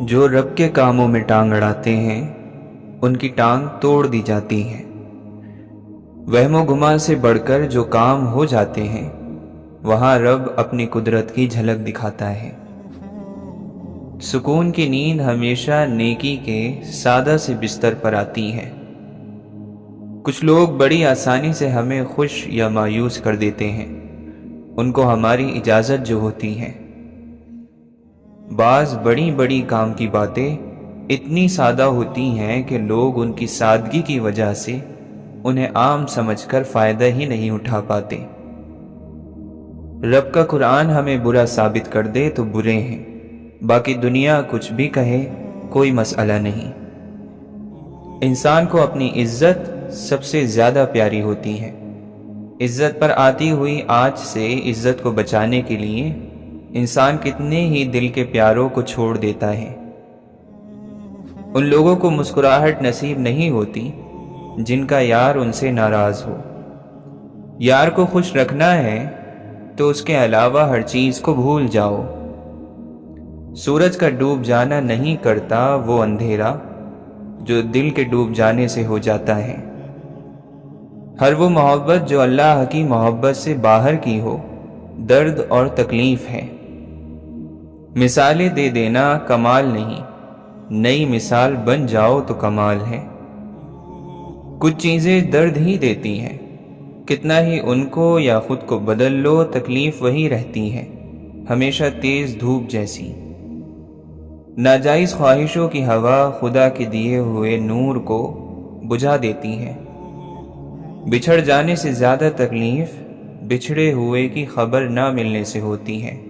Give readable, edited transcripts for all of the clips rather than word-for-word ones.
جو رب کے کاموں میں ٹانگ اڑاتے ہیں ان کی ٹانگ توڑ دی جاتی ہے۔ وہم و گمان سے بڑھ کر جو کام ہو جاتے ہیں وہاں رب اپنی قدرت کی جھلک دکھاتا ہے۔ سکون کی نیند ہمیشہ نیکی کے سادہ سے بستر پر آتی ہے۔ کچھ لوگ بڑی آسانی سے ہمیں خوش یا مایوس کر دیتے ہیں، ان کو ہماری اجازت جو ہوتی ہے۔ بعض بڑی بڑی کام کی باتیں اتنی سادہ ہوتی ہیں کہ لوگ ان کی سادگی کی وجہ سے انہیں عام سمجھ کر فائدہ ہی نہیں اٹھا پاتے۔ رب کا قرآن ہمیں برا ثابت کر دے تو برے ہیں، باقی دنیا کچھ بھی کہے کوئی مسئلہ نہیں۔ انسان کو اپنی عزت سب سے زیادہ پیاری ہوتی ہے۔ عزت پر آتی ہوئی آنچ سے عزت کو بچانے کے لیے انسان کتنے ہی دل کے پیاروں کو چھوڑ دیتا ہے۔ ان لوگوں کو مسکراہٹ نصیب نہیں ہوتی جن کا یار ان سے ناراض ہو۔ یار کو خوش رکھنا ہے تو اس کے علاوہ ہر چیز کو بھول جاؤ۔ سورج کا ڈوب جانا نہیں کرتا وہ اندھیرا جو دل کے ڈوب جانے سے ہو جاتا ہے۔ ہر وہ محبت جو اللہ کی محبت سے باہر کی ہو درد اور تکلیف ہے۔ مثالیں دے دینا کمال نہیں، نئی مثال بن جاؤ تو کمال ہے۔ کچھ چیزیں درد ہی دیتی ہیں، کتنا ہی ان کو یا خود کو بدل لو تکلیف وہی رہتی ہے، ہمیشہ تیز دھوپ جیسی۔ ناجائز خواہشوں کی ہوا خدا کے دیے ہوئے نور کو بجھا دیتی ہے۔ بچھڑ جانے سے زیادہ تکلیف بچھڑے ہوئے کی خبر نہ ملنے سے ہوتی ہے۔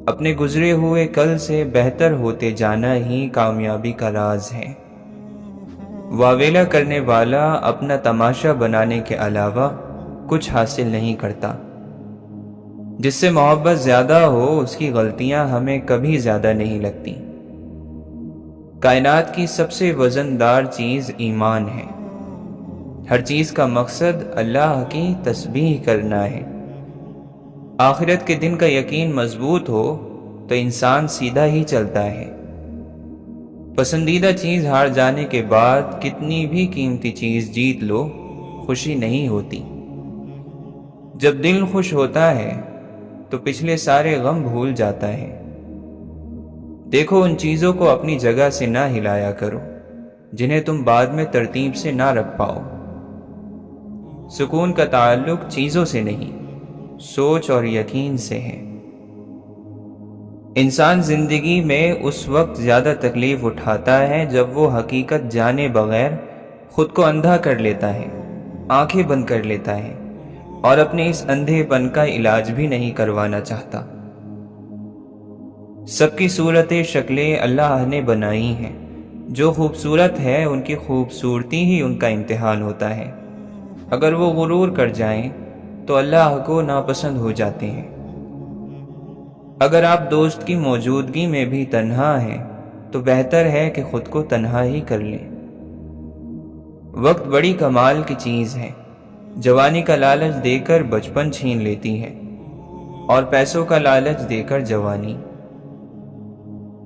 اپنے گزرے ہوئے کل سے بہتر ہوتے جانا ہی کامیابی کا راز ہے۔ واویلا کرنے والا اپنا تماشا بنانے کے علاوہ کچھ حاصل نہیں کرتا۔ جس سے محبت زیادہ ہو اس کی غلطیاں ہمیں کبھی زیادہ نہیں لگتی۔ کائنات کی سب سے وزن دار چیز ایمان ہے۔ ہر چیز کا مقصد اللہ کی تسبیح کرنا ہے۔ آخرت کے دن کا یقین مضبوط ہو تو انسان سیدھا ہی چلتا ہے۔ پسندیدہ چیز ہار جانے کے بعد کتنی بھی قیمتی چیز جیت لو خوشی نہیں ہوتی۔ جب دل خوش ہوتا ہے تو پچھلے سارے غم بھول جاتا ہے۔ دیکھو ان چیزوں کو اپنی جگہ سے نہ ہلایا کرو جنہیں تم بعد میں ترتیب سے نہ رکھ پاؤ۔ سکون کا تعلق چیزوں سے نہیں، سوچ اور یقین سے ہے۔ انسان زندگی میں اس وقت زیادہ تکلیف اٹھاتا ہے جب وہ حقیقت جانے بغیر خود کو اندھا کر لیتا ہے، آنکھیں بند کر لیتا ہے اور اپنے اس اندھے پن کا علاج بھی نہیں کروانا چاہتا۔ سب کی صورتیں شکلیں اللہ نے بنائی ہیں، جو خوبصورت ہے ان کی خوبصورتی ہی ان کا امتحان ہوتا ہے۔ اگر وہ غرور کر جائیں تو اللہ کو ناپسند ہو جاتے ہیں۔ اگر آپ دوست کی موجودگی میں بھی تنہا ہیں تو بہتر ہے کہ خود کو تنہا ہی کر لیں۔ وقت بڑی کمال کی چیز ہے، جوانی کا لالچ دے کر بچپن چھین لیتی ہے اور پیسوں کا لالچ دے کر جوانی۔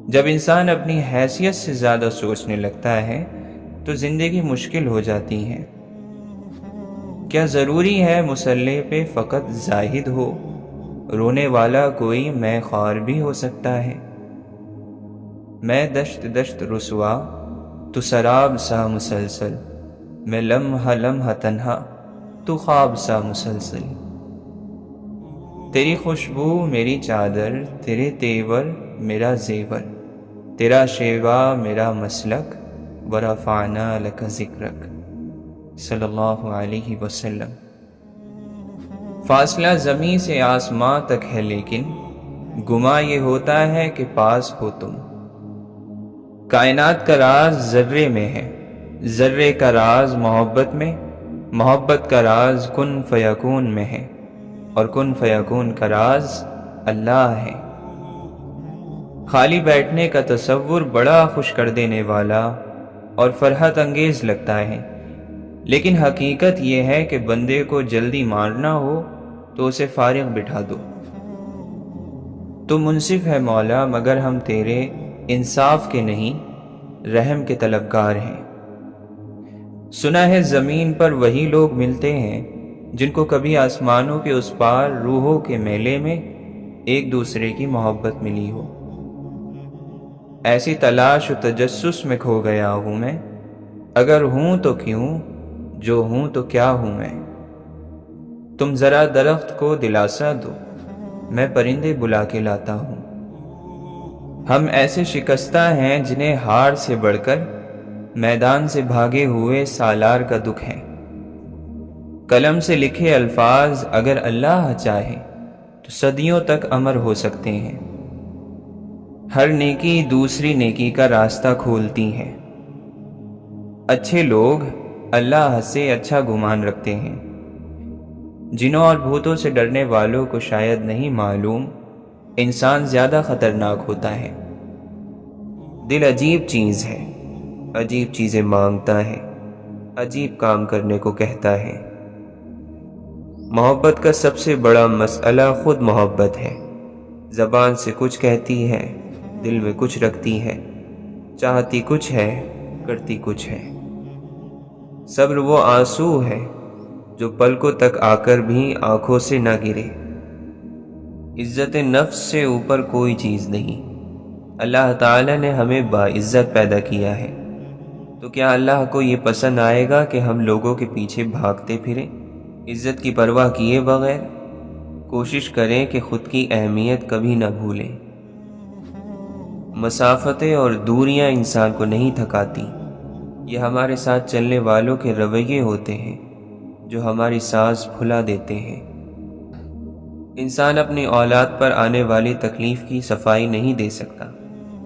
جب انسان اپنی حیثیت سے زیادہ سوچنے لگتا ہے تو زندگی مشکل ہو جاتی ہے۔ کیا ضروری ہے مصلی پہ فقط زاہد ہو، رونے والا کوئی میں خوار بھی ہو سکتا ہے۔ میں دشت دشت رسوا تو سراب سا مسلسل، میں لمحہ لمحہ تنہا تو خواب سا مسلسل۔ تیری خوشبو میری چادر، تیرے تیور میرا زیور، تیرا شیوا میرا مسلک، ورفعنا لک ذکرک، صلی اللہ علیہ وسلم۔ فاصلہ زمین سے آسماں تک ہے لیکن گمان یہ ہوتا ہے کہ پاس ہو تم۔ کائنات کا راز ذرے میں ہے، ذرے کا راز محبت میں، محبت کا راز کن فیکون میں ہے اور کن فیکون کا راز اللہ ہے۔ خالی بیٹھنے کا تصور بڑا خوش کر دینے والا اور فرحت انگیز لگتا ہے، لیکن حقیقت یہ ہے کہ بندے کو جلدی مارنا ہو تو اسے فارغ بٹھا دو۔ تو منصف ہے مولا مگر ہم تیرے انصاف کے نہیں رحم کے طلبگار ہیں۔ سنا ہے زمین پر وہی لوگ ملتے ہیں جن کو کبھی آسمانوں کے اس پار روحوں کے میلے میں ایک دوسرے کی محبت ملی ہو۔ ایسی تلاش و تجسس میں کھو گیا ہوں میں، اگر ہوں تو کیوں، جو ہوں تو کیا ہوں میں۔ تم ذرا درخت کو دلاسا دو، میں پرندے بلا کے لاتا ہوں۔ ہم ایسے شکستہ ہیں جنہیں ہار سے بڑھ کر میدان سے بھاگے ہوئے سالار کا دکھ ہے۔ قلم سے لکھے الفاظ اگر اللہ چاہے تو صدیوں تک امر ہو سکتے ہیں۔ ہر نیکی دوسری نیکی کا راستہ کھولتی ہے۔ اچھے لوگ اللہ سے اچھا گمان رکھتے ہیں۔ جنوں اور بھوتوں سے ڈرنے والوں کو شاید نہیں معلوم انسان زیادہ خطرناک ہوتا ہے۔ دل عجیب چیز ہے، عجیب چیزیں مانگتا ہے، عجیب کام کرنے کو کہتا ہے۔ محبت کا سب سے بڑا مسئلہ خود محبت ہے۔ زبان سے کچھ کہتی ہے، دل میں کچھ رکھتی ہے، چاہتی کچھ ہے، کرتی کچھ ہے۔ صبر وہ آنسو ہے جو پلکوں تک آ کر بھی آنکھوں سے نہ گرے۔ عزت نفس سے اوپر کوئی چیز نہیں۔ اللہ تعالی نے ہمیں باعزت پیدا کیا ہے، تو کیا اللہ کو یہ پسند آئے گا کہ ہم لوگوں کے پیچھے بھاگتے پھریں عزت کی پرواہ کیے بغیر؟ کوشش کریں کہ خود کی اہمیت کبھی نہ بھولیں۔ مسافتیں اور دوریاں انسان کو نہیں تھکاتی، یہ ہمارے ساتھ چلنے والوں کے رویے ہوتے ہیں جو ہماری سانس پھلا دیتے ہیں۔ انسان اپنی اولاد پر آنے والی تکلیف کی صفائی نہیں دے سکتا،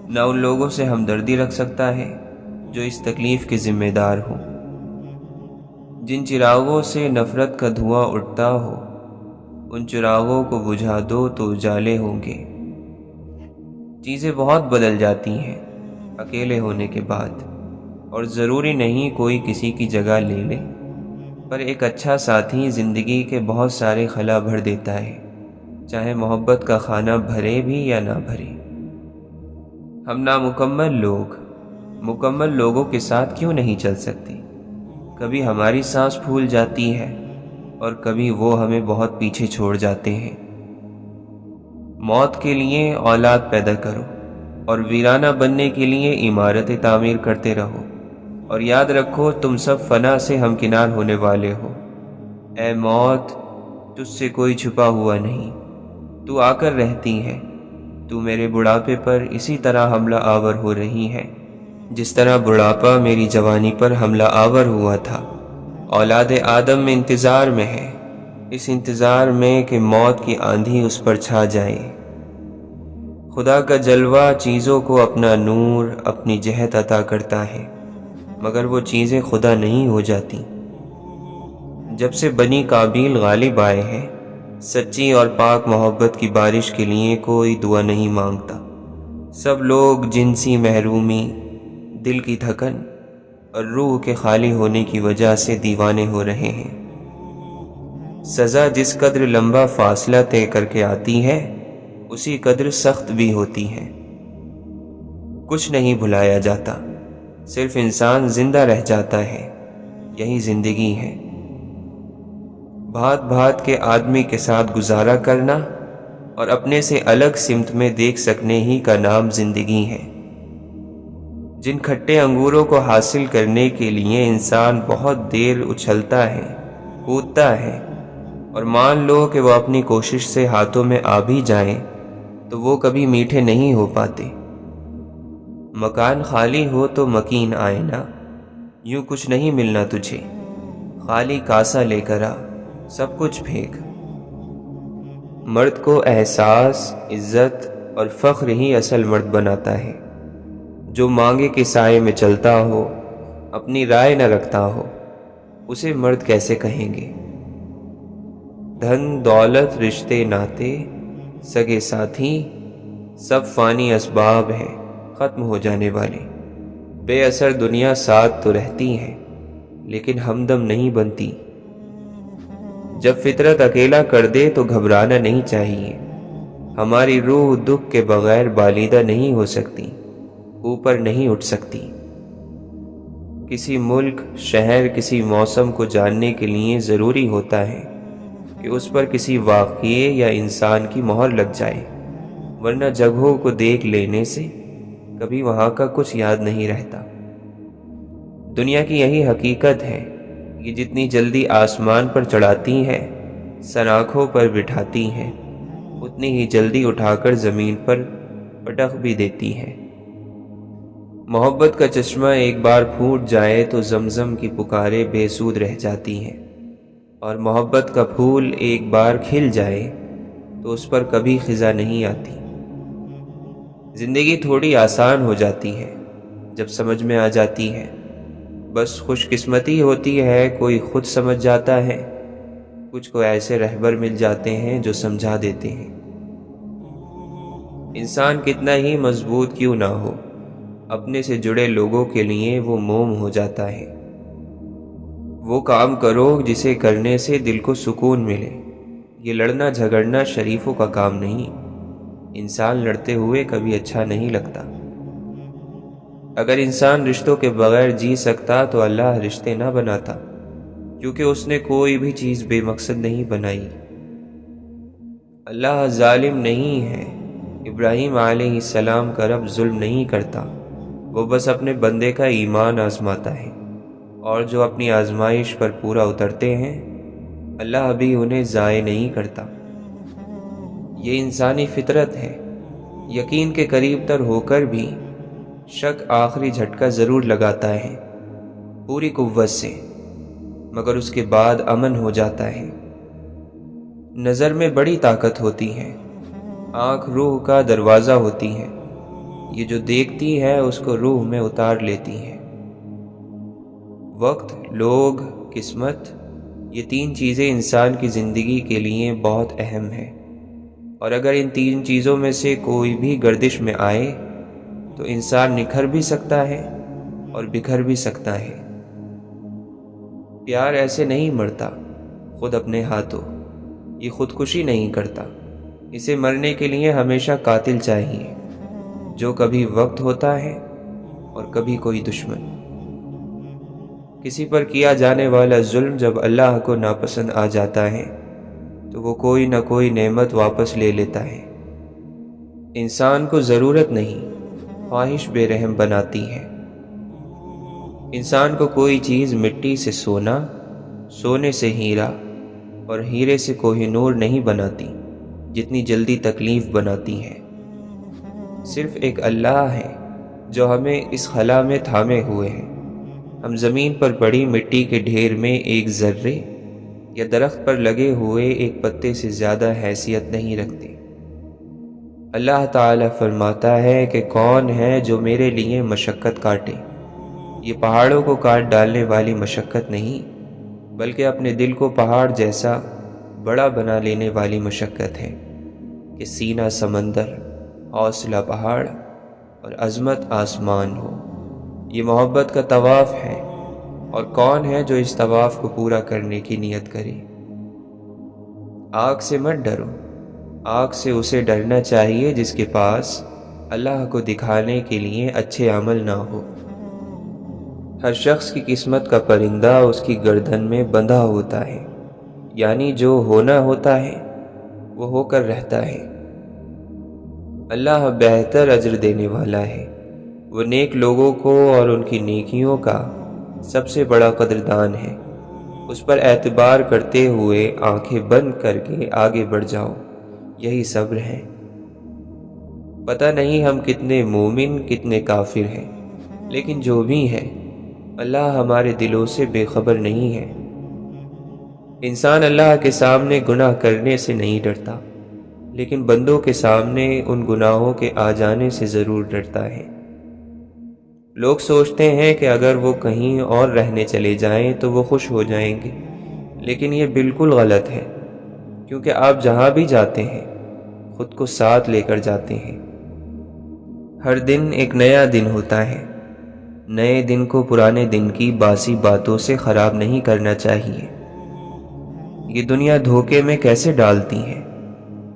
نہ ان لوگوں سے ہمدردی رکھ سکتا ہے جو اس تکلیف کے ذمہ دار ہوں۔ جن چراغوں سے نفرت کا دھواں اٹھتا ہو، ان چراغوں کو بجھا دو تو اجالے ہوں گے۔ چیزیں بہت بدل جاتی ہیں اکیلے ہونے کے بعد، اور ضروری نہیں کوئی کسی کی جگہ لے لے، پر ایک اچھا ساتھی زندگی کے بہت سارے خلا بھر دیتا ہے، چاہے محبت کا خانہ بھرے بھی یا نہ بھرے۔ ہم نامکمل لوگ مکمل لوگوں کے ساتھ کیوں نہیں چل سکتے؟ کبھی ہماری سانس پھول جاتی ہے اور کبھی وہ ہمیں بہت پیچھے چھوڑ جاتے ہیں۔ موت کے لیے اولاد پیدا کرو اور ویرانہ بننے کے لیے عمارتیں تعمیر کرتے رہو، اور یاد رکھو تم سب فنا سے ہمکنار ہونے والے ہو۔ اے موت، تجھ سے کوئی چھپا ہوا نہیں، تو آ کر رہتی ہے۔ تو میرے بڑھاپے پر اسی طرح حملہ آور ہو رہی ہے جس طرح بڑھاپا میری جوانی پر حملہ آور ہوا تھا۔ اولاد آدم میں انتظار میں ہے، اس انتظار میں کہ موت کی آندھی اس پر چھا جائے۔ خدا کا جلوہ چیزوں کو اپنا نور، اپنی جہت عطا کرتا ہے، مگر وہ چیزیں خدا نہیں ہو جاتی۔ جب سے بنی قابیل غالب آئے ہیں، سچی اور پاک محبت کی بارش کے لیے کوئی دعا نہیں مانگتا۔ سب لوگ جنسی محرومی، دل کی تھکن اور روح کے خالی ہونے کی وجہ سے دیوانے ہو رہے ہیں۔ سزا جس قدر لمبا فاصلہ طے کر کے آتی ہے، اسی قدر سخت بھی ہوتی ہے۔ کچھ نہیں بھلایا جاتا، صرف انسان زندہ رہ جاتا ہے، یہی زندگی ہے۔ بھات بھات کے آدمی کے ساتھ گزارا کرنا اور اپنے سے الگ سمت میں دیکھ سکنے ہی کا نام زندگی ہے۔ جن کھٹے انگوروں کو حاصل کرنے کے لیے انسان بہت دیر اچھلتا ہے، کودتا ہے، اور مان لو کہ وہ اپنی کوشش سے ہاتھوں میں آ بھی جائیں تو وہ کبھی میٹھے نہیں ہو پاتے۔ مکان خالی ہو تو مکین آئے نا، یوں کچھ نہیں ملنا تجھے، خالی کاسا لے کر آ، سب کچھ پھینک۔ مرد کو احساس، عزت اور فخر ہی اصل مرد بناتا ہے۔ جو مانگے کے سائے میں چلتا ہو، اپنی رائے نہ رکھتا ہو، اسے مرد کیسے کہیں گے؟ دھن دولت، رشتے ناتے، سگے ساتھی، سب فانی اسباب ہیں، ختم ہو جانے والے۔ بے اثر دنیا ساتھ تو رہتی ہے لیکن ہمدم نہیں بنتی۔ جب فطرت اکیلا کر دے تو گھبرانا نہیں چاہیے۔ ہماری روح دکھ کے بغیر بالیدہ نہیں ہو سکتی۔ اوپر نہیں اٹھ سکتی۔ کسی ملک، شہر، کسی موسم کو جاننے کے لیے ضروری ہوتا ہے کہ اس پر کسی واقعے یا انسان کی مہر لگ جائے، ورنہ جگہوں کو دیکھ لینے سے کبھی وہاں کا کچھ یاد نہیں رہتا۔ دنیا کی یہی حقیقت ہے کہ جتنی جلدی آسمان پر چڑھاتی ہیں، سناخوں پر بٹھاتی ہیں، اتنی ہی جلدی اٹھا کر زمین پر پٹخ بھی دیتی ہیں۔ محبت کا چشمہ ایک بار پھوٹ جائے تو زمزم کی پکاریں بے سود رہ جاتی ہیں، اور محبت کا پھول ایک بار کھل جائے تو اس پر کبھی خزاں نہیں آتی۔ زندگی تھوڑی آسان ہو جاتی ہے جب سمجھ میں آ جاتی ہے۔ بس خوش قسمتی ہوتی ہے، کوئی خود سمجھ جاتا ہے، کچھ کو ایسے رہبر مل جاتے ہیں جو سمجھا دیتے ہیں۔ انسان کتنا ہی مضبوط کیوں نہ ہو، اپنے سے جڑے لوگوں کے لیے وہ موم ہو جاتا ہے۔ وہ کام کرو جسے کرنے سے دل کو سکون ملے۔ یہ لڑنا جھگڑنا شریفوں کا کام نہیں۔ انسان لڑتے ہوئے کبھی اچھا نہیں لگتا۔ اگر انسان رشتوں کے بغیر جی سکتا تو اللہ رشتے نہ بناتا، کیونکہ اس نے کوئی بھی چیز بے مقصد نہیں بنائی۔ اللہ ظالم نہیں ہے۔ ابراہیم علیہ السلام کا رب ظلم نہیں کرتا، وہ بس اپنے بندے کا ایمان آزماتا ہے، اور جو اپنی آزمائش پر پورا اترتے ہیں اللہ بھی انہیں ضائع نہیں کرتا۔ یہ انسانی فطرت ہے۔ یقین کے قریب تر ہو کر بھی شک آخری جھٹکا ضرور لگاتا ہے، پوری قوت سے، مگر اس کے بعد امن ہو جاتا ہے۔ نظر میں بڑی طاقت ہوتی ہے۔ آنکھ روح کا دروازہ ہوتی ہے، یہ جو دیکھتی ہے اس کو روح میں اتار لیتی ہے۔ وقت، لوگ، قسمت، یہ تین چیزیں انسان کی زندگی کے لیے بہت اہم ہیں، اور اگر ان تین چیزوں میں سے کوئی بھی گردش میں آئے تو انسان نکھر بھی سکتا ہے اور بکھر بھی سکتا ہے۔ پیار ایسے نہیں مرتا خود اپنے ہاتھوں، یہ خودکشی نہیں کرتا، اسے مرنے کے لیے ہمیشہ قاتل چاہیے، جو کبھی وقت ہوتا ہے اور کبھی کوئی دشمن۔ کسی پر کیا جانے والا ظلم جب اللہ کو ناپسند آ جاتا ہے تو وہ کوئی نہ کوئی نعمت واپس لے لیتا ہے۔ انسان کو ضرورت نہیں، خواہش بے رحم بناتی ہے۔ انسان کو کوئی چیز مٹی سے سونا، سونے سے ہیرا اور ہیرے سے کوہ نور نہیں بناتی جتنی جلدی تکلیف بناتی ہے۔ صرف ایک اللہ ہے جو ہمیں اس خلا میں تھامے ہوئے ہیں۔ ہم زمین پر پڑی مٹی کے ڈھیر میں ایک ذرے یا درخت پر لگے ہوئے ایک پتے سے زیادہ حیثیت نہیں رکھتے۔ اللہ تعالیٰ فرماتا ہے کہ کون ہے جو میرے لیے مشقت کاٹے؟ یہ پہاڑوں کو کاٹ ڈالنے والی مشقت نہیں، بلکہ اپنے دل کو پہاڑ جیسا بڑا بنا لینے والی مشقت ہے کہ سینہ سمندر، حوصلہ پہاڑ اور عظمت آسمان ہو۔ یہ محبت کا طواف ہے، اور کون ہے جو اس طواف کو پورا کرنے کی نیت کرے؟ آگ سے مت ڈرو، آگ سے اسے ڈرنا چاہیے جس کے پاس اللہ کو دکھانے کے لیے اچھے عمل نہ ہو۔ ہر شخص کی قسمت کا پرندہ اس کی گردن میں بندھا ہوتا ہے، یعنی جو ہونا ہوتا ہے وہ ہو کر رہتا ہے۔ اللہ بہتر اجر دینے والا ہے، وہ نیک لوگوں کو اور ان کی نیکیوں کا سب سے بڑا قدردان ہے۔ اس پر اعتبار کرتے ہوئے آنکھیں بند کر کے آگے بڑھ جاؤ، یہی صبر ہے۔ پتہ نہیں ہم کتنے مومن کتنے کافر ہیں، لیکن جو بھی ہے اللہ ہمارے دلوں سے بے خبر نہیں ہے۔ انسان اللہ کے سامنے گناہ کرنے سے نہیں ڈرتا، لیکن بندوں کے سامنے ان گناہوں کے آ جانے سے ضرور ڈرتا ہے۔ لوگ سوچتے ہیں کہ اگر وہ کہیں اور رہنے چلے جائیں تو وہ خوش ہو جائیں گے، لیکن یہ بالکل غلط ہے، کیونکہ آپ جہاں بھی جاتے ہیں خود کو ساتھ لے کر جاتے ہیں۔ ہر دن ایک نیا دن ہوتا ہے، نئے دن کو پرانے دن کی باسی باتوں سے خراب نہیں کرنا چاہیے۔ یہ دنیا دھوکے میں کیسے ڈالتی ہے،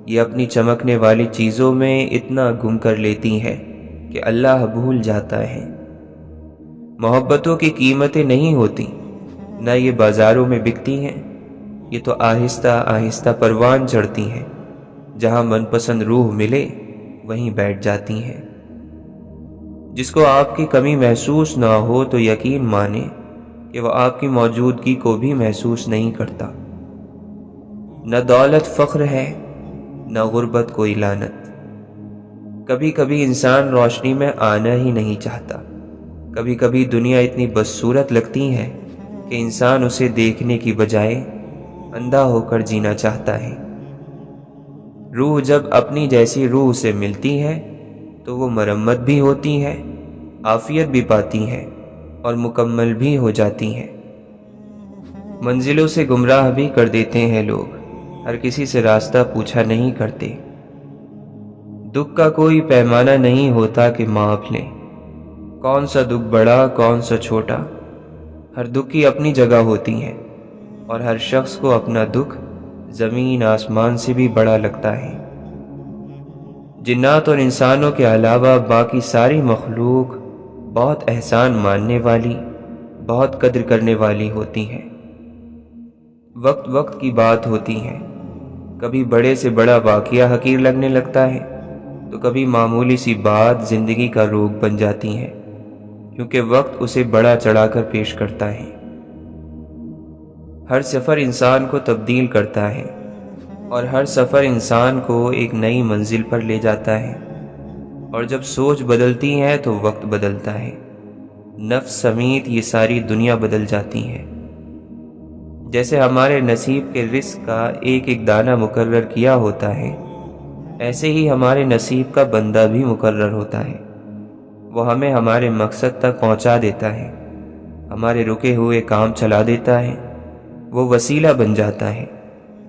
یہ اپنی چمکنے والی چیزوں میں اتنا گم کر لیتی ہے کہ اللہ بھول جاتا ہے۔ محبتوں کی قیمتیں نہیں ہوتی، نہ یہ بازاروں میں بکتی ہیں، یہ تو آہستہ آہستہ پروان چڑھتی ہیں، جہاں من پسند روح ملے وہیں بیٹھ جاتی ہیں۔ جس کو آپ کی کمی محسوس نہ ہو تو یقین مانے کہ وہ آپ کی موجودگی کو بھی محسوس نہیں کرتا۔ نہ دولت فخر ہے، نہ غربت کوئی لعنت۔ کبھی کبھی انسان روشنی میں آنا ہی نہیں چاہتا، کبھی کبھی دنیا اتنی بدصورت لگتی ہے کہ انسان اسے دیکھنے کی بجائے اندھا ہو کر جینا چاہتا ہے۔ روح جب اپنی جیسی روح سے ملتی ہے تو وہ مرمت بھی ہوتی ہے، عافیت بھی پاتی ہے اور مکمل بھی ہو جاتی ہے۔ منزلوں سے گمراہ بھی کر دیتے ہیں لوگ، ہر کسی سے راستہ پوچھا نہیں کرتے۔ دکھ کا کوئی پیمانہ نہیں ہوتا کہ ماپ لیں، کون سا دکھ بڑا کون سا چھوٹا، ہر دکھ کی اپنی جگہ ہوتی ہے اور ہر شخص کو اپنا دکھ زمین آسمان سے بھی بڑا لگتا ہے۔ جنات اور انسانوں کے علاوہ باقی ساری مخلوق بہت احسان ماننے والی، بہت قدر کرنے والی ہوتی ہیں۔ وقت وقت کی بات ہوتی ہے، کبھی بڑے سے بڑا واقعہ حقیر لگنے لگتا ہے تو کبھی معمولی سی بات زندگی کا روگ بن جاتی ہے، کیونکہ وقت اسے بڑا چڑھا کر پیش کرتا ہے۔ ہر سفر انسان کو تبدیل کرتا ہے اور ہر سفر انسان کو ایک نئی منزل پر لے جاتا ہے، اور جب سوچ بدلتی ہے تو وقت بدلتا ہے، نفس سمیت یہ ساری دنیا بدل جاتی ہے۔ جیسے ہمارے نصیب کے رزق کا ایک ایک دانہ مقرر کیا ہوتا ہے، ایسے ہی ہمارے نصیب کا بندہ بھی مقرر ہوتا ہے۔ وہ ہمیں ہمارے مقصد تک پہنچا دیتا ہے، ہمارے رکے ہوئے کام چلا دیتا ہے، وہ وسیلہ بن جاتا ہے،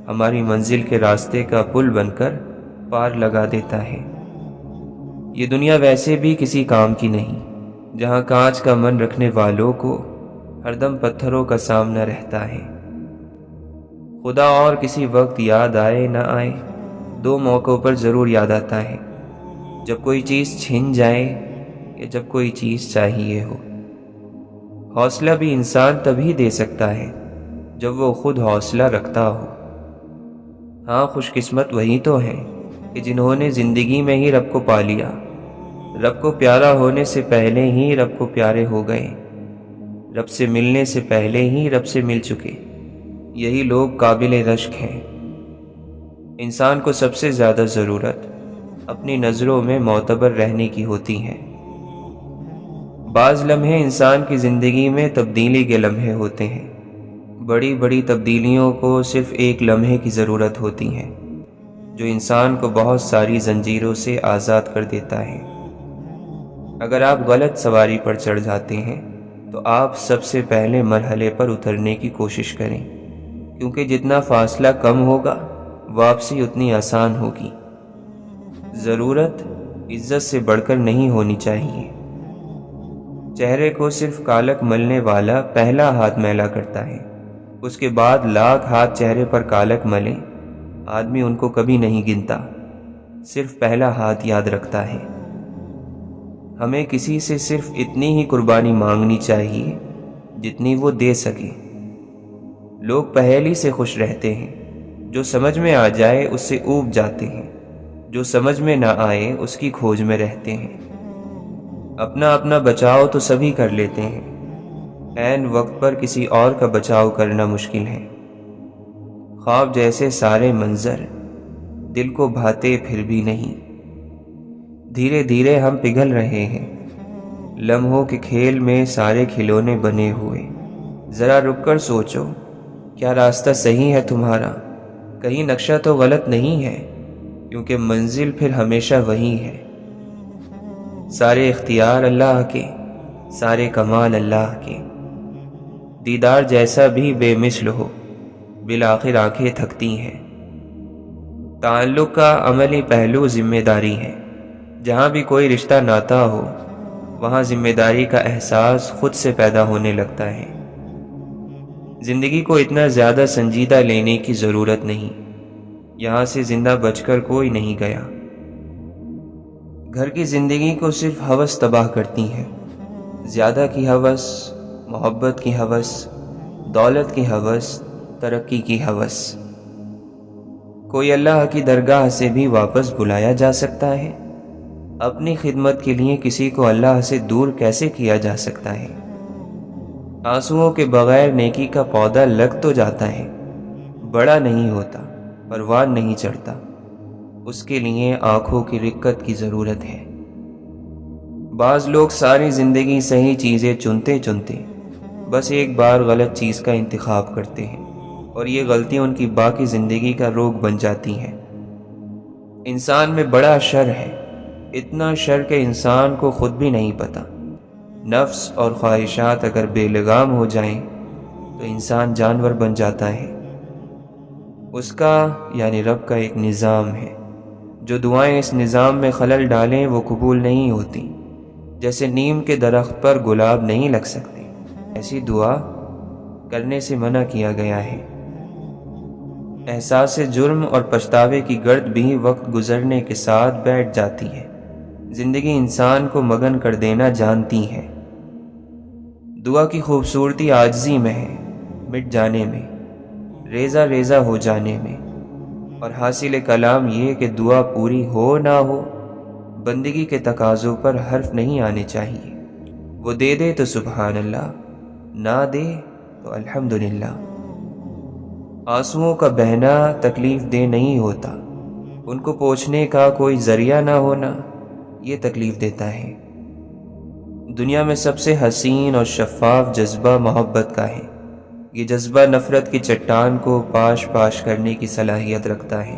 ہماری منزل کے راستے کا پل بن کر پار لگا دیتا ہے۔ یہ دنیا ویسے بھی کسی کام کی نہیں، جہاں کانچ کا من رکھنے والوں کو ہر دم پتھروں کا سامنا رہتا ہے۔ خدا اور کسی وقت یاد آئے نہ آئے، دو موقعوں پر ضرور یاد آتا ہے، جب کوئی چیز چھن جائے یا جب کوئی چیز چاہیے ہو۔ حوصلہ بھی انسان تبھی دے سکتا ہے جب وہ خود حوصلہ رکھتا ہو۔ ہاں، خوش قسمت وہی تو ہیں کہ جنہوں نے زندگی میں ہی رب کو پا لیا، رب کو پیارا ہونے سے پہلے ہی رب کو پیارے ہو گئے، رب سے ملنے سے پہلے ہی رب سے مل چکے۔ یہی لوگ قابل رشک ہیں۔ انسان کو سب سے زیادہ ضرورت اپنی نظروں میں معتبر رہنے کی ہوتی ہے۔ بعض لمحے انسان کی زندگی میں تبدیلی کے لمحے ہوتے ہیں، بڑی بڑی تبدیلیوں کو صرف ایک لمحے کی ضرورت ہوتی ہے، جو انسان کو بہت ساری زنجیروں سے آزاد کر دیتا ہے۔ اگر آپ غلط سواری پر چڑھ جاتے ہیں تو آپ سب سے پہلے مرحلے پر اترنے کی کوشش کریں، کیونکہ جتنا فاصلہ کم ہوگا واپسی اتنی آسان ہوگی۔ ضرورت عزت سے بڑھ کر نہیں ہونی چاہیے۔ چہرے کو صرف کالک ملنے والا پہلا ہاتھ میلا کرتا ہے، اس کے بعد لاکھ ہاتھ چہرے پر کالک ملیں، آدمی ان کو کبھی نہیں گنتا، صرف پہلا ہاتھ یاد رکھتا ہے۔ ہمیں کسی سے صرف اتنی ہی قربانی مانگنی چاہیے جتنی وہ دے سکے۔ لوگ پہیلی سے خوش رہتے ہیں، جو سمجھ میں آ جائے اس سے اوب جاتے ہیں، جو سمجھ میں نہ آئے اس کی کھوج میں رہتے ہیں۔ اپنا اپنا بچاؤ تو سبھی کر لیتے ہیں، عین وقت پر کسی اور کا بچاؤ کرنا مشکل ہے۔ خواب جیسے سارے منظر دل کو بھاتے پھر بھی نہیں۔ دھیرے دھیرے ہم پگھل رہے ہیں، لمحوں کے کھیل میں سارے کھلونے بنے ہوئے۔ ذرا رک کر سوچو، کیا راستہ صحیح ہے تمہارا؟ کہیں نقشہ تو غلط نہیں ہے، کیونکہ منزل پھر ہمیشہ وہی ہے۔ سارے اختیار اللہ کے، سارے کمال اللہ کے، دیدار جیسا بھی بے مثل ہو، بالآخر آنکھیں تھکتی ہیں۔ تعلق کا عملی پہلو ذمہ داری ہے۔ جہاں بھی کوئی رشتہ ناتا ہو، وہاں ذمہ داری کا احساس خود سے پیدا ہونے لگتا ہے۔ زندگی کو اتنا زیادہ سنجیدہ لینے کی ضرورت نہیں، یہاں سے زندہ بچ کر کوئی نہیں گیا۔ گھر کی زندگی کو صرف ہوس تباہ کرتی ہے، زیادہ کی ہوس، محبت کی ہوس، دولت کی ہوس، ترقی کی ہوس۔ کوئی اللہ کی درگاہ سے بھی واپس بلایا جا سکتا ہے؟ اپنی خدمت کے لیے کسی کو اللہ سے دور کیسے کیا جا سکتا ہے؟ آنسوؤں کے بغیر نیکی کا پودا لگ تو جاتا ہے، بڑا نہیں ہوتا، پروان نہیں چڑھتا، اس کے لیے آنکھوں کی رقت کی ضرورت ہے۔ بعض لوگ ساری زندگی صحیح چیزیں چنتے چنتے بس ایک بار غلط چیز کا انتخاب کرتے ہیں، اور یہ غلطیاں ان کی باقی زندگی کا روگ بن جاتی ہیں۔ انسان میں بڑا شر ہے، اتنا شر کہ انسان کو خود بھی نہیں پتا۔ نفس اور خواہشات اگر بے لگام ہو جائیں تو انسان جانور بن جاتا ہے۔ اس کا یعنی رب کا ایک نظام ہے، جو دعائیں اس نظام میں خلل ڈالیں وہ قبول نہیں ہوتی۔ جیسے نیم کے درخت پر گلاب نہیں لگ سکتے، ایسی دعا کرنے سے منع کیا گیا ہے۔ احساس جرم اور پچھتاوے کی گرد بھی وقت گزرنے کے ساتھ بیٹھ جاتی ہے۔ زندگی انسان کو مگن کر دینا جانتی ہے۔ دعا کی خوبصورتی عاجزی میں ہے، مٹ جانے میں، ریزہ ریزہ ہو جانے میں، اور حاصل کلام یہ کہ دعا پوری ہو نہ ہو، بندگی کے تقاضوں پر حرف نہیں آنے چاہیے۔ وہ دے دے تو سبحان اللہ، نہ دے تو الحمدللہ۔ آنسوؤں کا بہنا تکلیف دہ نہیں ہوتا، ان کو پوچھنے کا کوئی ذریعہ نہ ہونا یہ تکلیف دیتا ہے۔ دنیا میں سب سے حسین اور شفاف جذبہ محبت کا ہے۔ یہ جذبہ نفرت کی چٹان کو پاش پاش کرنے کی صلاحیت رکھتا ہے۔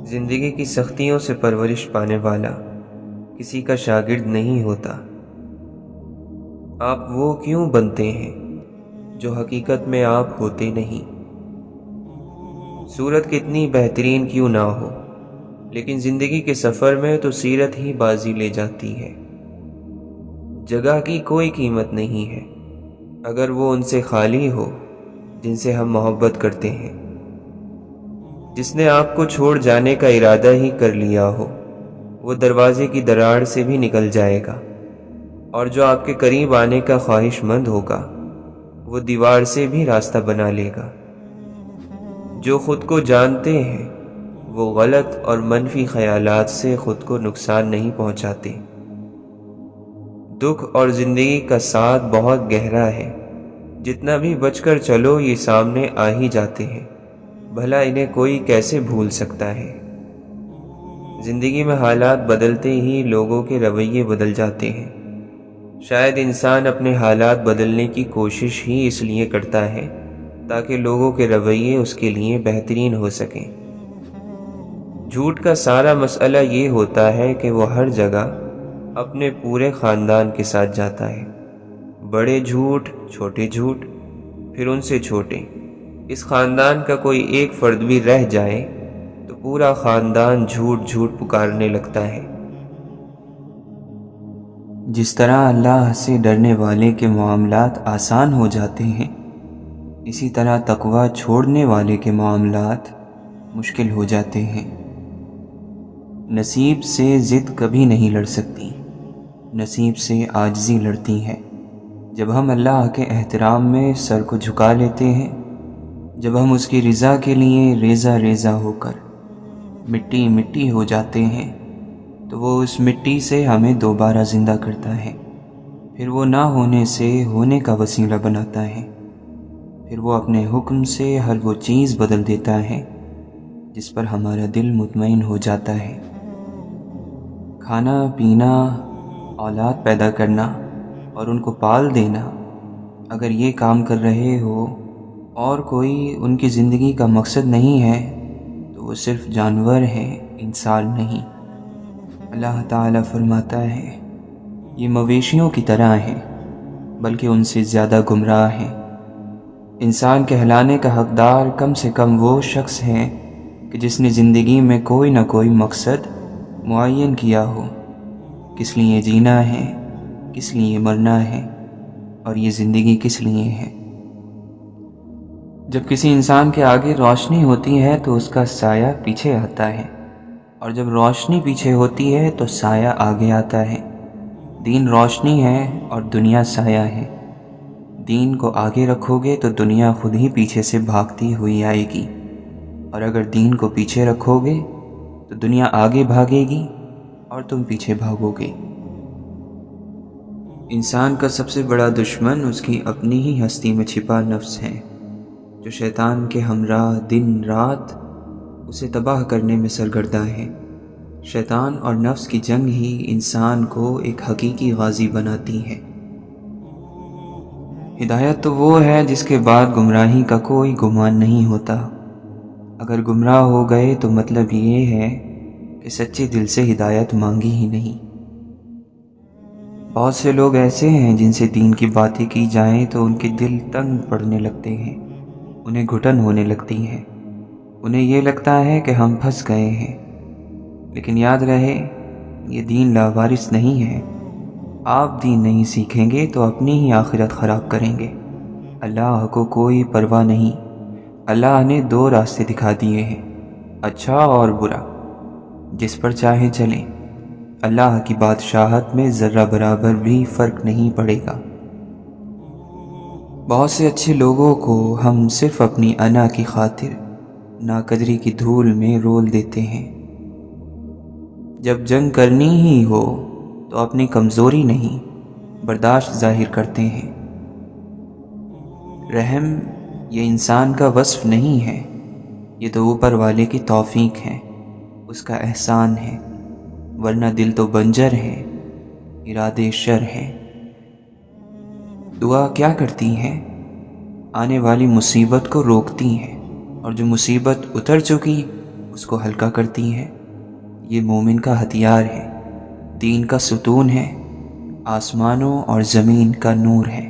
زندگی کی سختیوں سے پرورش پانے والا کسی کا شاگرد نہیں ہوتا۔ آپ وہ کیوں بنتے ہیں جو حقیقت میں آپ ہوتے نہیں؟ صورت کتنی بہترین کیوں نہ ہو، لیکن زندگی کے سفر میں تو سیرت ہی بازی لے جاتی ہے۔ جگہ کی کوئی قیمت نہیں ہے اگر وہ ان سے خالی ہو جن سے ہم محبت کرتے ہیں۔ جس نے آپ کو چھوڑ جانے کا ارادہ ہی کر لیا ہو وہ دروازے کی دراڑ سے بھی نکل جائے گا، اور جو آپ کے قریب آنے کا خواہش مند ہوگا وہ دیوار سے بھی راستہ بنا لے گا۔ جو خود کو جانتے ہیں وہ غلط اور منفی خیالات سے خود کو نقصان نہیں پہنچاتے۔ دکھ اور زندگی کا ساتھ بہت گہرا ہے، جتنا بھی بچ کر چلو یہ سامنے آ ہی جاتے ہیں، بھلا انہیں کوئی کیسے بھول سکتا ہے۔ زندگی میں حالات بدلتے ہی لوگوں کے رویے بدل جاتے ہیں۔ شاید انسان اپنے حالات بدلنے کی کوشش ہی اس لیے کرتا ہے تاکہ لوگوں کے رویے اس کے لیے بہترین ہو سکیں۔ جھوٹ کا سارا مسئلہ یہ ہوتا ہے کہ وہ ہر جگہ اپنے پورے خاندان کے ساتھ جاتا ہے۔ بڑے جھوٹ، چھوٹے جھوٹ، پھر ان سے چھوٹے۔ اس خاندان کا کوئی ایک فرد بھی رہ جائے تو پورا خاندان جھوٹ جھوٹ پکارنے لگتا ہے۔ جس طرح اللہ سے ڈرنے والے کے معاملات آسان ہو جاتے ہیں، اسی طرح تقویٰ چھوڑنے والے کے معاملات مشکل ہو جاتے ہیں۔ نصیب سے ضد کبھی نہیں لڑ سکتی، نصیب سے عاجزی لڑتی ہے۔ جب ہم اللہ کے احترام میں سر کو جھکا لیتے ہیں، جب ہم اس کی رضا کے لیے ریزہ ریزہ ہو کر مٹی مٹی ہو جاتے ہیں، تو وہ اس مٹی سے ہمیں دوبارہ زندہ کرتا ہے، پھر وہ نہ ہونے سے ہونے کا وسیلہ بناتا ہے، پھر وہ اپنے حکم سے ہر وہ چیز بدل دیتا ہے جس پر ہمارا دل مطمئن ہو جاتا ہے۔ کھانا پینا، اولاد پیدا کرنا اور ان کو پال دینا، اگر یہ کام کر رہے ہو اور کوئی ان کی زندگی کا مقصد نہیں ہے تو وہ صرف جانور ہے، انسان نہیں۔ اللہ تعالیٰ فرماتا ہے یہ مویشیوں کی طرح ہیں بلکہ ان سے زیادہ گمراہ ہیں۔ انسان کہلانے کا حقدار کم سے کم وہ شخص ہے کہ جس نے زندگی میں کوئی نہ کوئی مقصد معین کیا ہو، کس لیے جینا ہے، کس لیے مرنا ہے، اور یہ زندگی کس لیے ہے۔ جب کسی انسان کے آگے روشنی ہوتی ہے تو اس کا سایہ پیچھے آتا ہے، اور جب روشنی پیچھے ہوتی ہے تو سایہ آگے آتا ہے۔ دین روشنی ہے اور دنیا سایہ ہے۔ دین کو آگے رکھو گے تو دنیا خود ہی پیچھے سے بھاگتی ہوئی آئے گی، اور اگر دین کو پیچھے رکھو گے تو دنیا آگے بھاگے گی اور تم پیچھے بھاگو گے۔ انسان کا سب سے بڑا دشمن اس کی اپنی ہی ہستی میں چھپا نفس ہے، جو شیطان کے ہمراہ دن رات اسے تباہ کرنے میں سرگرداں ہے۔ شیطان اور نفس کی جنگ ہی انسان کو ایک حقیقی غازی بناتی ہے۔ ہدایت تو وہ ہے جس کے بعد گمراہی کا کوئی گمان نہیں ہوتا۔ اگر گمراہ ہو گئے تو مطلب یہ ہے کہ سچے دل سے ہدایت مانگی ہی نہیں۔ بہت سے لوگ ایسے ہیں جن سے دین کی باتیں کی جائیں تو ان کے دل تنگ پڑنے لگتے ہیں، انہیں گھٹن ہونے لگتی ہے، انہیں یہ لگتا ہے کہ ہم پھنس گئے ہیں۔ لیکن یاد رہے، یہ دین لاوارث نہیں ہے۔ آپ دین نہیں سیکھیں گے تو اپنی ہی آخرت خراب کریں گے۔ اللہ کو کوئی پرواہ نہیں۔ اللہ نے دو راستے دکھا دیے ہیں، اچھا اور برا، جس پر چاہے چلیں۔ اللہ کی بادشاہت میں ذرہ برابر بھی فرق نہیں پڑے گا۔ بہت سے اچھے لوگوں کو ہم صرف اپنی انا کی خاطر ناقدری کی دھول میں رول دیتے ہیں۔ جب جنگ کرنی ہی ہو تو اپنی کمزوری نہیں، برداشت ظاہر کرتے ہیں۔ رحم یہ انسان کا وصف نہیں ہے، یہ تو اوپر والے کی توفیق ہے، اس کا احسان ہے، ورنہ دل تو بنجر ہے، ارادے شر ہے۔ دعا کیا کرتی ہے؟ آنے والی مصیبت کو روکتی ہے، اور جو مصیبت اتر چکی اس کو ہلکا کرتی ہے۔ یہ مومن کا ہتھیار ہے، دین کا ستون ہے، آسمانوں اور زمین کا نور ہے۔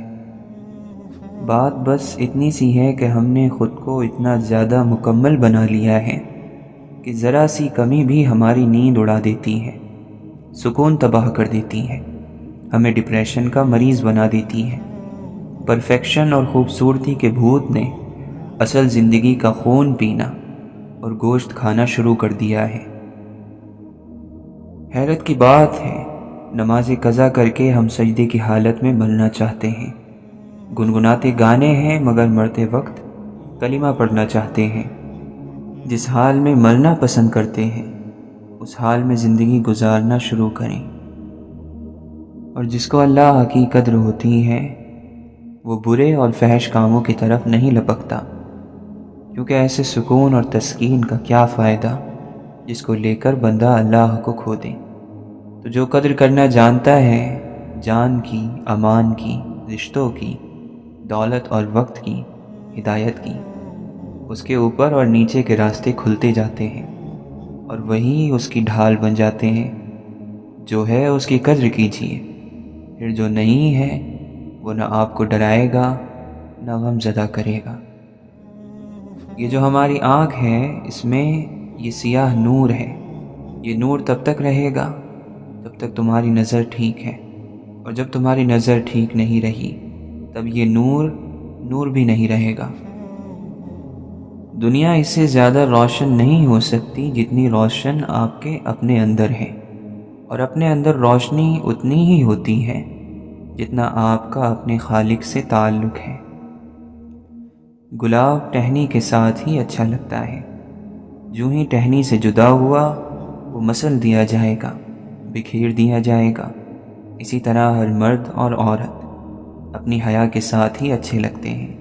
بات بس اتنی سی ہے کہ ہم نے خود کو اتنا زیادہ مکمل بنا لیا ہے کہ ذرا سی کمی بھی ہماری نیند اڑا دیتی ہے، سکون تباہ کر دیتی ہے، ہمیں ڈپریشن کا مریض بنا دیتی ہے۔ پرفیکشن اور خوبصورتی کے بھوت نے اصل زندگی کا خون پینا اور گوشت کھانا شروع کر دیا ہے۔ حیرت کی بات ہے، نماز قضا کر کے ہم سجدے کی حالت میں مرنا چاہتے ہیں، گنگناتے گانے ہیں مگر مرتے وقت کلمہ پڑھنا چاہتے ہیں۔ جس حال میں مرنا پسند کرتے ہیں اس حال میں زندگی گزارنا شروع کریں۔ اور جس کو اللہ کی قدر ہوتی ہے وہ برے اور فحش کاموں کی طرف نہیں لپکتا، کیونکہ ایسے سکون اور تسکین کا کیا فائدہ جس کو لے کر بندہ اللہ کو کھو دے۔ تو جو قدر کرنا جانتا ہے، جان کی، امان کی، رشتوں کی، دولت اور وقت کی، ہدایت کی، اس کے اوپر اور نیچے کے راستے کھلتے جاتے ہیں، اور وہی اس کی ڈھال بن جاتے ہیں۔ جو ہے اس کی قدر کیجیے، پھر جو نہیں ہے وہ نہ آپ کو ڈرائے گا نہ غم زدہ کرے گا۔ یہ جو ہماری آنکھ ہے اس میں یہ سیاہ نور ہے، یہ نور تب تک رہے گا جب تک تمہاری نظر ٹھیک ہے، اور جب تمہاری نظر ٹھیک نہیں رہی تب یہ نور بھی نہیں رہے گا۔ دنیا اس سے زیادہ روشن نہیں ہو سکتی جتنی روشن آپ کے اپنے اندر ہے، اور اپنے اندر روشنی اتنی ہی ہوتی ہے جتنا آپ کا اپنے خالق سے تعلق ہے۔ گلاب ٹہنی کے ساتھ ہی اچھا لگتا ہے، جو ہی ٹہنی سے جدا ہوا وہ مسل دیا جائے گا، بکھیر دیا جائے گا۔ اسی طرح ہر مرد اور عورت اپنی حیا کے ساتھ ہی اچھے لگتے ہیں،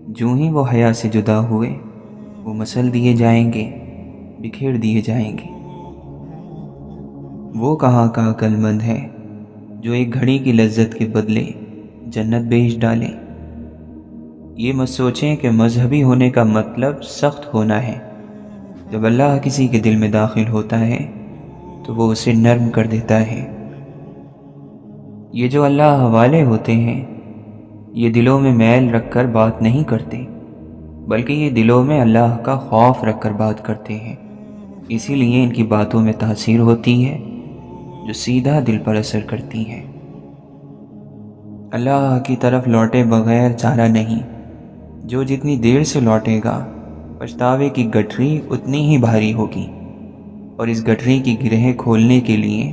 جو ہی وہ حیا سے جدا ہوئے وہ مسل دیے جائیں گے، بکھیر دیے جائیں گے۔ وہ کہاں کا عقل مند ہے جو ایک گھڑی کی لذت کے بدلے جنت بیچ ڈالے۔ یہ مت سوچیں کہ مذہبی ہونے کا مطلب سخت ہونا ہے۔ جب اللہ کسی کے دل میں داخل ہوتا ہے تو وہ اسے نرم کر دیتا ہے۔ یہ جو اللہ حوالے ہوتے ہیں یہ دلوں میں میل رکھ کر بات نہیں کرتے، بلکہ یہ دلوں میں اللہ کا خوف رکھ کر بات کرتے ہیں۔ اسی لیے ان کی باتوں میں تاثیر ہوتی ہے جو سیدھا دل پر اثر کرتی ہے۔ اللہ کی طرف لوٹے بغیر چارہ نہیں، جو جتنی دیر سے لوٹے گا پچھتاوے کی گٹھری اتنی ہی بھاری ہوگی۔ اور اس گٹھری کی گرہیں کھولنے کے لیے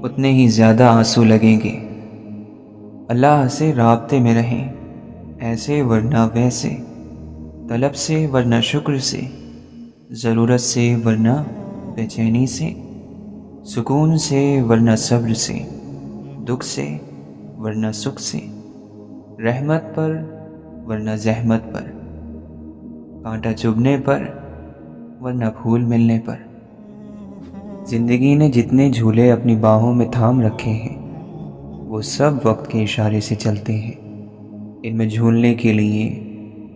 اتنے ہی زیادہ آنسو لگیں گے۔ اللہ سے رابطے میں رہیں، ایسے ورنہ ویسے، طلب سے ورنہ شکر سے، ضرورت سے ورنہ بے چینی سے، سکون سے ورنہ صبر سے، دکھ سے ورنہ سکھ سے، رحمت پر ورنہ زحمت پر، کانٹا چبھنے پر ورنہ پھول ملنے پر۔ زندگی نے جتنے جھولے اپنی باہوں میں تھام رکھے ہیں وہ سب وقت کے اشارے سے چلتے ہیں۔ ان میں جھولنے کے لیے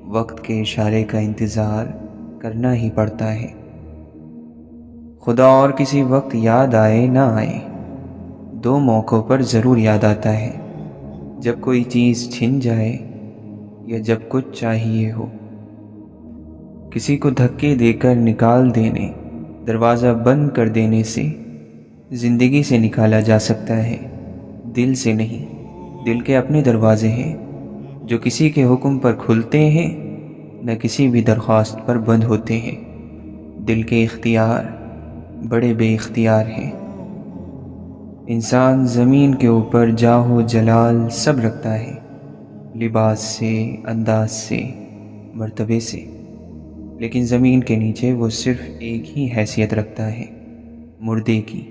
وقت کے اشارے کا انتظار کرنا ہی پڑتا ہے۔ خدا اور کسی وقت یاد آئے نہ آئے، دو موقعوں پر ضرور یاد آتا ہے، جب کوئی چیز چھن جائے یا جب کچھ چاہیے ہو۔ کسی کو دھکے دے کر نکال دینے، دروازہ بند کر دینے سے زندگی سے نکالا جا سکتا ہے، دل سے نہیں۔ دل کے اپنے دروازے ہیں جو کسی کے حکم پر کھلتے ہیں، نہ کسی بھی درخواست پر بند ہوتے ہیں۔ دل کے اختیار بڑے بے اختیار ہیں۔ انسان زمین کے اوپر جاہ و جلال سب رکھتا ہے، لباس سے، انداز سے، مرتبے سے، لیکن زمین کے نیچے وہ صرف ایک ہی حیثیت رکھتا ہے، مردے کی۔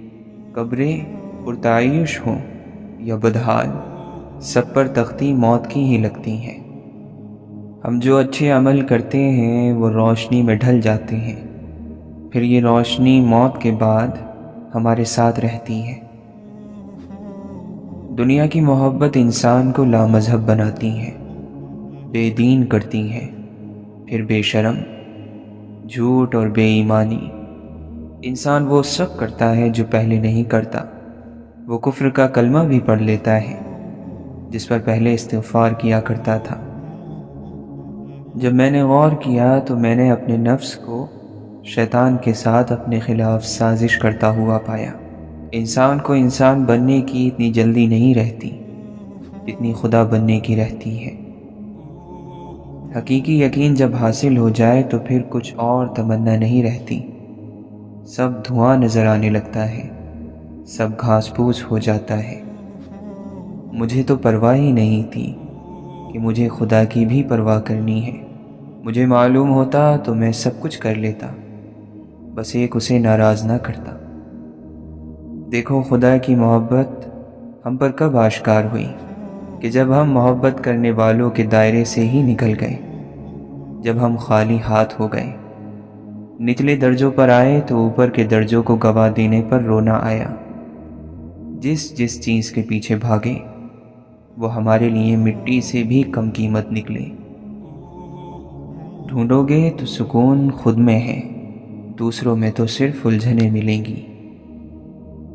قبریں پرتعیش ہوں یا بدحال، سب پر تختی موت کی ہی لگتی ہیں۔ ہم جو اچھے عمل کرتے ہیں وہ روشنی میں ڈھل جاتے ہیں، پھر یہ روشنی موت کے بعد ہمارے ساتھ رہتی ہے۔ دنیا کی محبت انسان کو لامذہب بناتی ہے، بے دین کرتی ہے، پھر بے شرم، جھوٹ اور بے ایمانی۔ انسان وہ سب کرتا ہے جو پہلے نہیں کرتا، وہ کفر کا کلمہ بھی پڑھ لیتا ہے جس پر پہلے استغفار کیا کرتا تھا۔ جب میں نے غور کیا تو میں نے اپنے نفس کو شیطان کے ساتھ اپنے خلاف سازش کرتا ہوا پایا۔ انسان کو انسان بننے کی اتنی جلدی نہیں رہتی جتنی خدا بننے کی رہتی ہے۔ حقیقی یقین جب حاصل ہو جائے تو پھر کچھ اور تمنا نہیں رہتی، سب دھواں نظر آنے لگتا ہے، سب گھاس پھوس ہو جاتا ہے۔ مجھے تو پرواہ ہی نہیں تھی کہ مجھے خدا کی بھی پرواہ کرنی ہے۔ مجھے معلوم ہوتا تو میں سب کچھ کر لیتا، بس ایک اسے ناراض نہ کرتا۔ دیکھو خدا کی محبت ہم پر کب آشکار ہوئی کہ جب ہم محبت کرنے والوں کے دائرے سے ہی نکل گئے، جب ہم خالی ہاتھ ہو گئے، نچلے درجوں پر آئے تو اوپر کے درجوں کو گوا دینے پر رونا آیا۔ جس چیز کے پیچھے بھاگے وہ ہمارے لیے مٹی سے بھی کم قیمت نکلے۔ ڈھونڈو گے تو سکون خود میں ہے، دوسروں میں تو صرف الجھنیں ملیں گی۔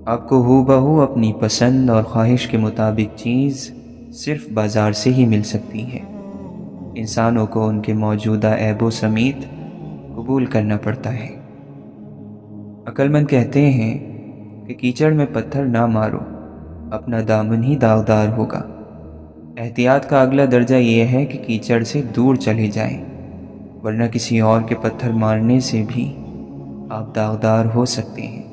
آپ کو ہو بہو اپنی پسند اور خواہش کے مطابق چیز صرف بازار سے ہی مل سکتی ہے۔ انسانوں کو ان کے موجودہ عیبوں سمیت قبول کرنا پڑتا ہے۔ عقل مند کہتے ہیں کہ کیچڑ میں پتھر نہ مارو، اپنا دامن ہی داغدار ہوگا۔ احتیاط کا اگلا درجہ یہ ہے کہ کیچڑ سے دور چلے جائیں، ورنہ کسی اور کے پتھر مارنے سے بھی آپ داغدار ہو سکتے ہیں۔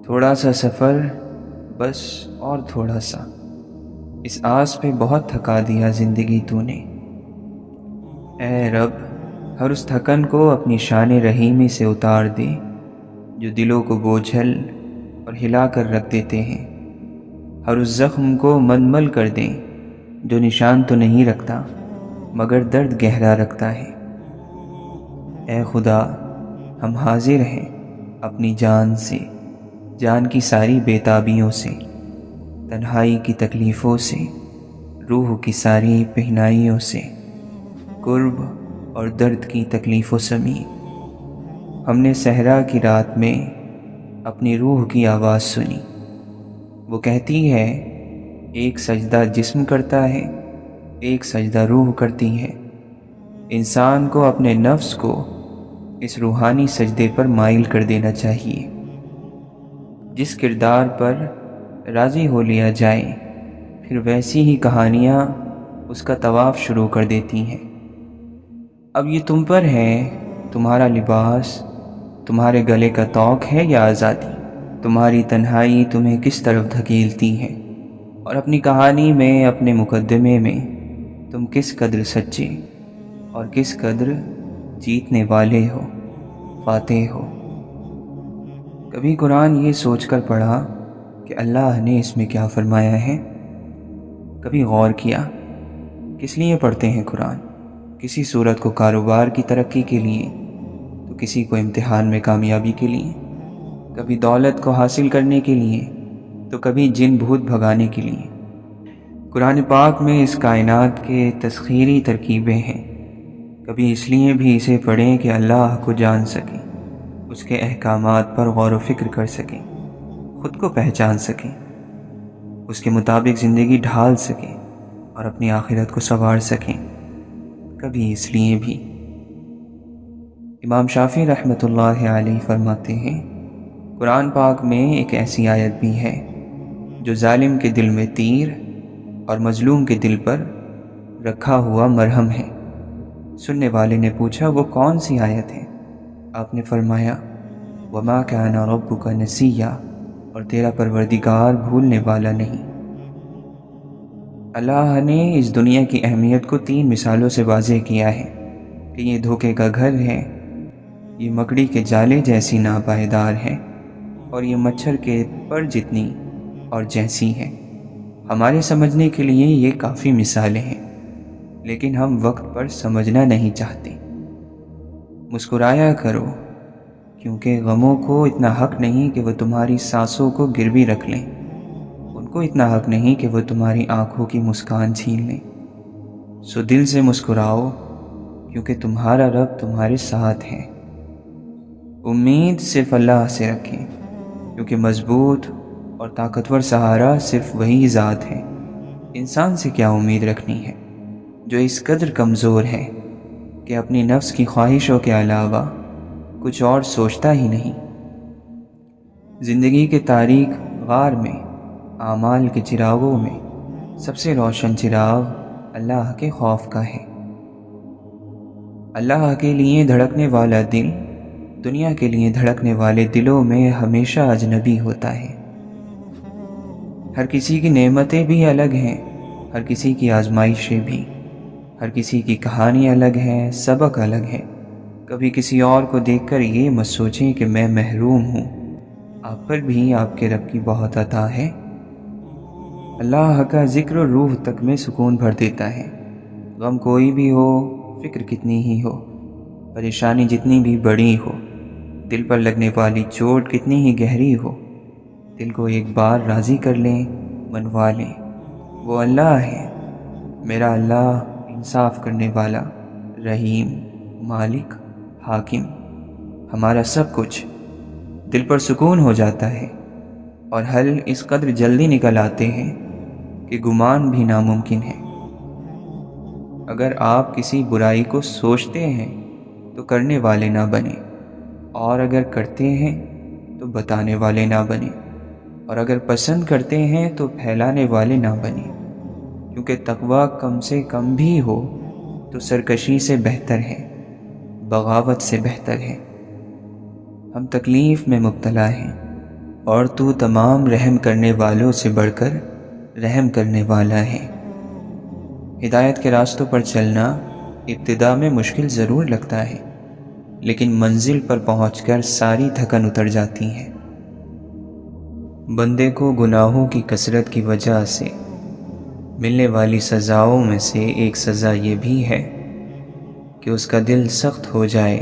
تھوڑا سا سفر، بس اور تھوڑا سا، اس آس پہ بہت تھکا دیا زندگی تو نے۔ اے رب، ہر اس تھکن کو اپنی شان رحیمی سے اتار دے جو دلوں کو بوجھل اور ہلا کر رکھ دیتے ہیں۔ ہر اس زخم کو منمل کر دیں جو نشان تو نہیں رکھتا مگر درد گہرا رکھتا ہے۔ اے خدا، ہم حاضر ہیں اپنی جان سے، جان کی ساری بے تابیوں سے، تنہائی کی تکلیفوں سے، روح کی ساری پہنائیوں سے، قرب اور درد کی تکلیفوں سمیت۔ ہم نے صحرا کی رات میں اپنی روح کی آواز سنی، وہ کہتی ہے ایک سجدہ جسم کرتا ہے، ایک سجدہ روح کرتی ہے۔ انسان کو اپنے نفس کو اس روحانی سجدے پر مائل کر دینا چاہیے۔ جس کردار پر راضی ہو لیا جائے، پھر ویسی ہی کہانیاں اس کا طواف شروع کر دیتی ہیں۔ اب یہ تم پر ہے، تمہارا لباس تمہارے گلے کا توق ہے یا آزادی؟ تمہاری تنہائی تمہیں کس طرف دھکیلتی ہے؟ اور اپنی کہانی میں، اپنے مقدمے میں تم کس قدر سچے اور کس قدر جیتنے والے ہو، فاتح ہو؟ کبھی قرآن یہ سوچ کر پڑھا کہ اللہ نے اس میں کیا فرمایا ہے؟ کبھی غور کیا کس لیے پڑھتے ہیں قرآن؟ کسی صورت کو کاروبار کی ترقی کے لیے، تو کسی کو امتحان میں کامیابی کے لیے، کبھی دولت کو حاصل کرنے کے لیے، تو کبھی جن بھوت بھگانے کے لیے۔ قرآن پاک میں اس کائنات کے تسخیری ترکیبیں ہیں۔ کبھی اس لیے بھی اسے پڑھیں کہ اللہ کو جان سکیں، اس کے احکامات پر غور و فکر کر سکیں، خود کو پہچان سکیں، اس کے مطابق زندگی ڈھال سکیں اور اپنی آخرت کو سنوار سکیں۔ کبھی اس لیے بھی۔ امام شافعی رحمۃ اللہ علیہ فرماتے ہیں، قرآن پاک میں ایک ایسی آیت بھی ہے جو ظالم کے دل میں تیر اور مظلوم کے دل پر رکھا ہوا مرہم ہے۔ سننے والے نے پوچھا، وہ کون سی آیت ہے؟ آپ نے فرمایا، وَمَا كَانَ رَبُّكَ نَسِيًّا، اور تیرا پروردگار بھولنے والا نہیں۔ اللہ نے اس دنیا کی اہمیت کو 3 مثالوں سے واضح کیا ہے کہ یہ دھوکے کا گھر ہے، یہ مکڑی کے جالے جیسی ناپائیدار ہے، اور یہ مچھر کے پر جتنی اور جیسی ہے۔ ہمارے سمجھنے کے لیے یہ کافی مثالیں ہیں، لیکن ہم وقت پر سمجھنا نہیں چاہتے۔ مسکرایا کرو، کیونکہ غموں کو اتنا حق نہیں کہ وہ تمہاری سانسوں کو گروی رکھ لیں، ان کو اتنا حق نہیں کہ وہ تمہاری آنکھوں کی مسکان چھین لیں۔ سو دل سے مسکراؤ، کیونکہ تمہارا رب تمہارے ساتھ ہے۔ امید صرف اللہ سے رکھیں، کیونکہ مضبوط اور طاقتور سہارا صرف وہی ذات ہے۔ انسان سے کیا امید رکھنی ہے جو اس قدر کمزور ہے کہ اپنی نفس کی خواہشوں کے علاوہ کچھ اور سوچتا ہی نہیں۔ زندگی کے تاریک غار میں، اعمال کے چراغوں میں سب سے روشن چراغ اللہ کے خوف کا ہے۔ اللہ کے لیے دھڑکنے والا دل دنیا کے لیے دھڑکنے والے دلوں میں ہمیشہ اجنبی ہوتا ہے۔ ہر کسی کی نعمتیں بھی الگ ہیں، ہر کسی کی آزمائشیں بھی، ہر کسی کی کہانی الگ ہے، سبق الگ ہے۔ کبھی کسی اور کو دیکھ کر یہ مت سوچیں کہ میں محروم ہوں، آپ پر بھی آپ کے رب کی بہت عطا ہے۔ اللہ کا ذکر روح تک میں سکون بھر دیتا ہے۔ غم کوئی بھی ہو، فکر کتنی ہی ہو، پریشانی جتنی بھی بڑی ہو، دل پر لگنے والی چوٹ کتنی ہی گہری ہو، دل کو ایک بار راضی کر لیں، منوا لیں۔ وہ اللہ ہے، میرا اللہ، انصاف کرنے والا، رحیم، مالک، حاکم، ہمارا سب کچھ۔ دل پر سکون ہو جاتا ہے، اور حل اس قدر جلدی نکل آتے ہیں کہ گمان بھی ناممکن ہے۔ اگر آپ کسی برائی کو سوچتے ہیں تو کرنے والے نہ بنیں، اور اگر کرتے ہیں تو بتانے والے نہ بنیں، اور اگر پسند کرتے ہیں تو پھیلانے والے نہ بنیں، کیونکہ تقوی کم سے کم بھی ہو تو سرکشی سے بہتر ہے، بغاوت سے بہتر ہے۔ ہم تکلیف میں مبتلا ہیں، اور تو تمام رحم کرنے والوں سے بڑھ کر رحم کرنے والا ہے۔ ہدایت کے راستوں پر چلنا ابتدا میں مشکل ضرور لگتا ہے، لیکن منزل پر پہنچ کر ساری تھکن اتر جاتی ہے۔ بندے کو گناہوں کی کثرت کی وجہ سے ملنے والی سزاؤں میں سے ایک سزا یہ بھی ہے کہ اس کا دل سخت ہو جائے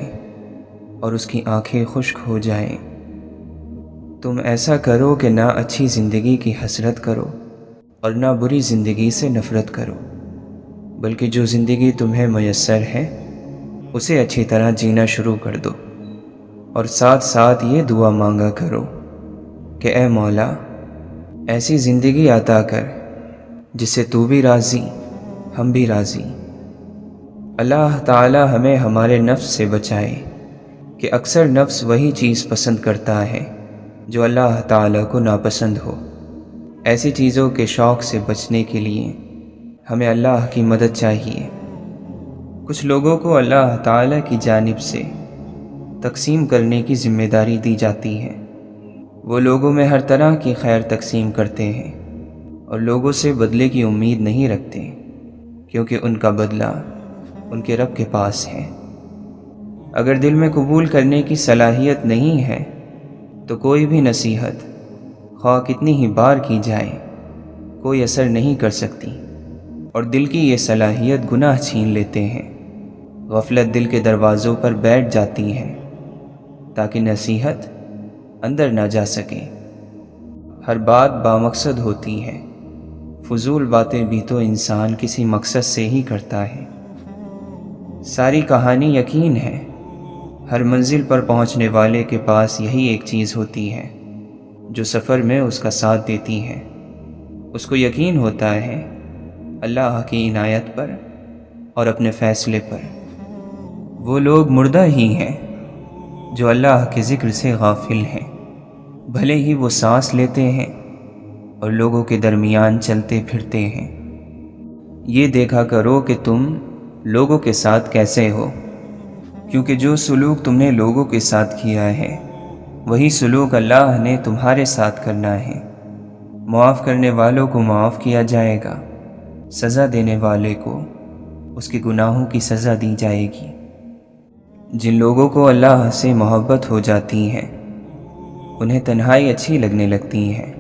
اور اس کی آنکھیں خشک ہو جائیں۔ تم ایسا کرو کہ نہ اچھی زندگی کی حسرت کرو اور نہ بری زندگی سے نفرت کرو، بلکہ جو زندگی تمہیں میسر ہے اسے اچھی طرح جینا شروع کر دو، اور ساتھ ساتھ یہ دعا مانگا کرو کہ اے مولا، ایسی زندگی عطا کر جس سے تو بھی راضی، ہم بھی راضی۔ اللہ تعالی ہمیں ہمارے نفس سے بچائے کہ اکثر نفس وہی چیز پسند کرتا ہے جو اللہ تعالی کو ناپسند ہو۔ ایسی چیزوں کے شوق سے بچنے کے لیے ہمیں اللہ کی مدد چاہیے۔ کچھ لوگوں کو اللہ تعالی کی جانب سے تقسیم کرنے کی ذمہ داری دی جاتی ہے۔ وہ لوگوں میں ہر طرح کی خیر تقسیم کرتے ہیں اور لوگوں سے بدلے کی امید نہیں رکھتے، کیونکہ ان کا بدلہ ان کے رب کے پاس ہے۔ اگر دل میں قبول کرنے کی صلاحیت نہیں ہے تو کوئی بھی نصیحت خواہ کتنی ہی بار کی جائے کوئی اثر نہیں کر سکتی، اور دل کی یہ صلاحیت گناہ چھین لیتے ہیں۔ غفلت دل کے دروازوں پر بیٹھ جاتی ہے تاکہ نصیحت اندر نہ جا سکے۔ ہر بات بامقصد ہوتی ہے، فضول باتیں بھی تو انسان کسی مقصد سے ہی کرتا ہے۔ ساری کہانی یقین ہے، ہر منزل پر پہنچنے والے کے پاس یہی ایک چیز ہوتی ہے جو سفر میں اس کا ساتھ دیتی ہے۔ اس کو یقین ہوتا ہے اللہ کی عنایت پر اور اپنے فیصلے پر۔ وہ لوگ مردہ ہی ہیں جو اللہ کے ذکر سے غافل ہیں، بھلے ہی وہ سانس لیتے ہیں اور لوگوں کے درمیان چلتے پھرتے ہیں۔ یہ دیکھا کرو کہ تم لوگوں کے ساتھ کیسے ہو، کیونکہ جو سلوک تم نے لوگوں کے ساتھ کیا ہے وہی سلوک اللہ نے تمہارے ساتھ کرنا ہے۔ معاف کرنے والوں کو معاف کیا جائے گا، سزا دینے والے کو اس کے گناہوں کی سزا دی جائے گی۔ جن لوگوں کو اللہ سے محبت ہو جاتی ہے انہیں تنہائی اچھی لگنے لگتی ہے۔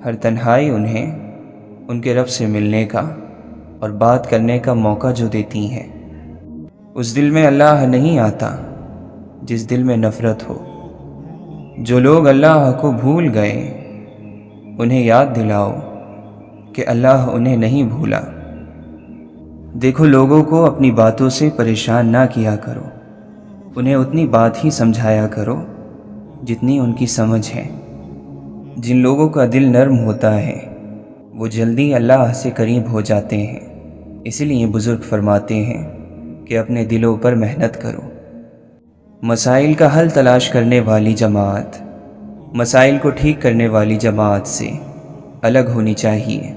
ہر تنہائی انہیں ان کے رب سے ملنے کا اور بات کرنے کا موقع جو دیتی ہے۔ اس دل میں اللہ نہیں آتا جس دل میں نفرت ہو۔ جو لوگ اللہ کو بھول گئے انہیں یاد دلاؤ کہ اللہ انہیں نہیں بھولا۔ دیکھو، لوگوں کو اپنی باتوں سے پریشان نہ کیا کرو، انہیں اتنی بات ہی سمجھایا کرو جتنی ان کی سمجھ ہے۔ جن لوگوں کا دل نرم ہوتا ہے وہ جلدی اللہ سے قریب ہو جاتے ہیں۔ اسی لیے بزرگ فرماتے ہیں کہ اپنے دلوں پر محنت کرو۔ مسائل کا حل تلاش کرنے والی جماعت مسائل کو ٹھیک کرنے والی جماعت سے الگ ہونی چاہیے۔